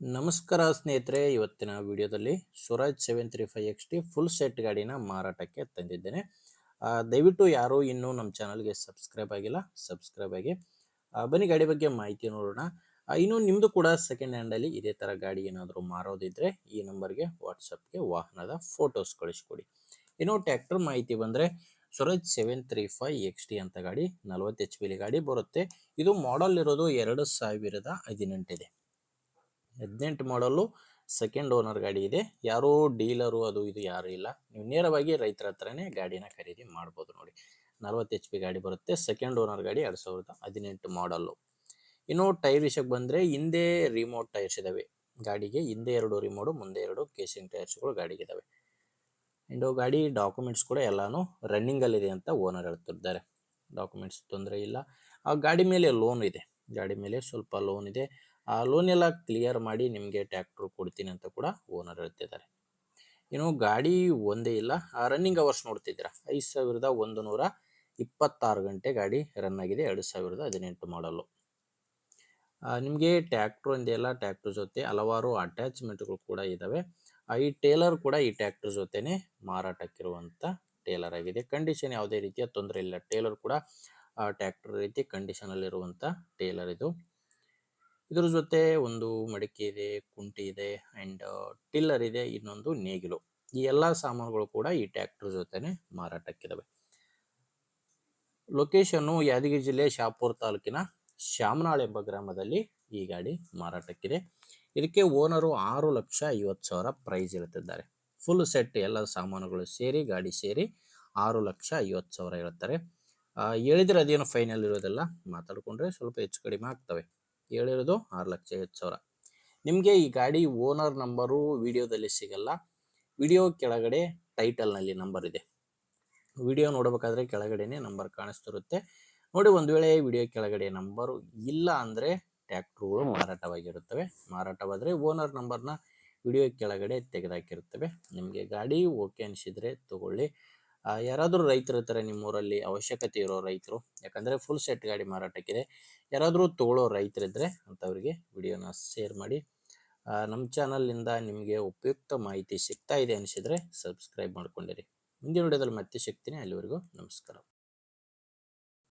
ನಮಸ್ಕಾರ ಸ್ನೇಹಿತರೆ, ಇವತ್ತಿನ ವಿಡಿಯೋದಲ್ಲಿ ಸ್ವರಾಜ್ 735XT ಫುಲ್ ಸೆಟ್ ಗಾಡಿನ ಮಾರಾಟಕ್ಕೆ ತಂದಿದ್ದೇನೆ. ದಯವಿಟ್ಟು ಯಾರು ಇನ್ನೂ ನಮ್ಮ ಚಾನಲ್ಗೆ ಸಬ್ಸ್ಕ್ರೈಬ್ ಆಗಿಲ್ಲ, ಸಬ್ಸ್ಕ್ರೈಬ್ ಆಗಿ. ಬನ್ನಿ ಗಾಡಿ ಬಗ್ಗೆ ಮಾಹಿತಿ ನೋಡೋಣ. ಇನ್ನು ನಿಮ್ಮದು ಕೂಡ ಸೆಕೆಂಡ್ ಹ್ಯಾಂಡಲ್ಲಿ ಇದೇ ಥರ ಗಾಡಿ ಏನಾದರೂ ಮಾರೋದಿದ್ದರೆ ಈ ನಂಬರ್ಗೆ ವಾಟ್ಸಪ್ಗೆ ವಾಹನದ ಫೋಟೋಸ್ ಕಳಿಸ್ಕೊಡಿ. ಇನ್ನು ಟ್ರ್ಯಾಕ್ಟರ್ ಮಾಹಿತಿ ಬಂದರೆ ಸ್ವರಾಜ್ 735XT ಅಂತ ಗಾಡಿ 40 HP ಗಾಡಿ ಬರುತ್ತೆ. ಇದು ಮಾಡಲ್ ಇರೋದು 2018 ಇದೆ. 18 ಮಾಡಲು ಸೆಕೆಂಡ್ ಓನರ್ ಗಾಡಿ ಇದೆ. ಯಾರೋ ಡೀಲರು ಅದು ಇದು ಯಾರು ಇಲ್ಲ, ನೀವು ನೇರವಾಗಿ ರೈತರ ಹತ್ರನೇ ಗಾಡಿನ ಖರೀದಿ ಮಾಡ್ಬೋದು. ನೋಡಿ, 40 HP ಗಾಡಿ ಬರುತ್ತೆ, ಸೆಕೆಂಡ್ ಓನರ್ ಗಾಡಿ 2018 ಮಾಡಲ್ಲು. ಇನ್ನು ಟೈರ್ ವಿಷಯಕ್ಕೆ ಬಂದರೆ ಹಿಂದೆ ರಿಮೋಟ್ ಟೈರ್ಸ್ ಇದಾವೆ ಗಾಡಿಗೆ. ಹಿಂದೆ 2 ರಿಮೋಟು, ಮುಂದೆ 2 ಕೇಸಿಂಗ್ ಟೈರ್ಸ್ಗಳು ಗಾಡಿಗೆ ಇದಾವೆ. ಆ್ಯಂಡ್ ಗಾಡಿ ಡಾಕ್ಯುಮೆಂಟ್ಸ್ ಕೂಡ ಎಲ್ಲಾನು ರನ್ನಿಂಗಲ್ಲಿದೆ ಅಂತ ಓನರ್ ಹೇಳ್ತಿದ್ದಾರೆ. ಡಾಕ್ಯುಮೆಂಟ್ಸ್ ತೊಂದರೆ ಇಲ್ಲ. ಆ ಗಾಡಿ ಮೇಲೆ ಲೋನ್ ಇದೆ, ಗಾಡಿ ಮೇಲೆ ಸ್ವಲ್ಪ ಲೋನ್ ಇದೆ. ಆ ಲೋನ್ ಎಲ್ಲ ಕ್ಲಿಯರ್ ಮಾಡಿ ನಿಮಗೆ ಟ್ರ್ಯಾಕ್ಟರ್ ಕೊಡ್ತೀನಿ ಅಂತ ಕೂಡ ಓನರ್ ಹೇಳ್ತಿದ್ದಾರೆ. ಇನ್ನು ಗಾಡಿ ಒಂದೇ ಇಲ್ಲ, ರನ್ನಿಂಗ್ ಅವರ್ಸ್ ನೋಡ್ತಿದ್ದೀರಾ, 5126 ಗಂಟೆ ಗಾಡಿ ರನ್ ಆಗಿದೆ. 2018 ಮಾಡಲು. ನಿಮಗೆ ಟ್ರ್ಯಾಕ್ಟರ್ ಒಂದೇ ಇಲ್ಲ, ಟ್ರ್ಯಾಕ್ಟರ್ ಜೊತೆ ಹಲವಾರು ಅಟ್ಯಾಚ್ಮೆಂಟ್ಗಳು ಕೂಡ ಇದ್ದಾವೆ. ಈ ಟೇಲರ್ ಕೂಡ ಈ ಟ್ರ್ಯಾಕ್ಟರ್ ಜೊತೆನೆ ಮಾರಾಟಕ್ಕಿರುವಂಥ ಟೇಲರ್ ಆಗಿದೆ. ಕಂಡೀಷನ್ ಯಾವುದೇ ರೀತಿಯ ತೊಂದರೆ ಇಲ್ಲ. ಟೇಲರ್ ಕೂಡ ಟ್ರ್ಯಾಕ್ಟರ್ ರೀತಿ ಕಂಡೀಷನಲ್ಲಿರುವಂಥ ಟೇಲರ್ ಇದು. ಇದ್ರ ಜೊತೆ ಒಂದು ಮಡಿಕೆ ಇದೆ, ಕುಂಟಿ ಇದೆ, ಆ್ಯಂಡ್ ಟಿಲ್ಲರ್ ಇದೆ, ಇನ್ನೊಂದು ನೇಗಿಲು. ಈ ಎಲ್ಲ ಸಾಮಾನುಗಳು ಕೂಡ ಈ ಟ್ರ್ಯಾಕ್ಟರ್ ಜೊತೆನೆ ಮಾರಾಟಕ್ಕಿದಾವೆ. ಲೊಕೇಶನ್ನು ಯಾದಗಿರಿ ಜಿಲ್ಲೆ ಶಾಪುರ ತಾಲೂಕಿನ ಶಾಮನಾಳ್ ಎಂಬ ಗ್ರಾಮದಲ್ಲಿ ಈ ಗಾಡಿ ಮಾರಾಟಕ್ಕಿದೆ. ಇದಕ್ಕೆ ಓನರು 6,50,000 ಪ್ರೈಸ್ ಹೇಳ್ತಿದ್ದಾರೆ. ಫುಲ್ ಸೆಟ್ ಎಲ್ಲ ಸಾಮಾನುಗಳು ಸೇರಿ, ಗಾಡಿ ಸೇರಿ 6,50,000 ಹೇಳ್ತಾರೆ. ಹೇಳಿದ್ರೆ ಅದೇನು ಫೈನಲ್ ಇರೋದೆಲ್ಲ, ಮಾತಾಡಿಕೊಂಡ್ರೆ ಸ್ವಲ್ಪ ಹೆಚ್ಚು ಕಡಿಮೆ ಆಗ್ತವೆ. ಹೇಳಿರೋದು 6,50,000. ನಿಮಗೆ ಈ ಗಾಡಿ ಓನರ್ ನಂಬರು ವಿಡಿಯೋದಲ್ಲಿ ಸಿಗಲ್ಲ. ವಿಡಿಯೋ ಕೆಳಗಡೆ ಟೈಟಲ್ನಲ್ಲಿ ನಂಬರ್ ಇದೆ. ವಿಡಿಯೋ ನೋಡಬೇಕಾದ್ರೆ ಕೆಳಗಡೆನೆ ನಂಬರ್ ಕಾಣಿಸ್ತಿರುತ್ತೆ ನೋಡಿ. ಒಂದು ವೇಳೆ ವಿಡಿಯೋ ಕೆಳಗಡೆ ನಂಬರು ಇಲ್ಲ ಅಂದರೆ ಟ್ರ್ಯಾಕ್ಟರ್ಗಳು ಮಾರಾಟವಾಗಿರುತ್ತವೆ. ಮಾರಾಟವಾದರೆ ಓನರ್ ನಂಬರ್ನ ವಿಡಿಯೋ ಕೆಳಗಡೆ ತೆಗೆದಾಕಿರುತ್ತವೆ. ನಿಮಗೆ ಗಾಡಿ ಓಕೆ ಅನಿಸಿದರೆ ತಗೊಳ್ಳಿ. ಯಾರಾದರೂ ರೈತರ ಥರ ನಿಮ್ಮೂರಲ್ಲಿ ಅವಶ್ಯಕತೆ ಇರೋ ರೈತರು, ಯಾಕಂದರೆ ಫುಲ್ ಸೆಟ್ ಗಾಡಿ ಮಾರಾಟಕ್ಕಿದೆ, ಯಾರಾದರೂ ತಗೊಳ್ಳೋ ರೈತರಿದ್ದರೆ ಅಂಥವ್ರಿಗೆ ವಿಡಿಯೋನ ಶೇರ್ ಮಾಡಿ. ನಮ್ಮ ಚಾನಲ್ನಿಂದ ನಿಮಗೆ ಉಪಯುಕ್ತ ಮಾಹಿತಿ ಸಿಗ್ತಾ ಇದೆ ಅನಿಸಿದರೆ ಸಬ್ಸ್ಕ್ರೈಬ್ ಮಾಡ್ಕೊಂಡಿರಿ. ಮುಂದಿನ ವಿಡಿಯೋದಲ್ಲಿ ಮತ್ತೆ ಸಿಗ್ತೀನಿ. ಅಲ್ಲಿವರೆಗೂ ನಮಸ್ಕಾರ.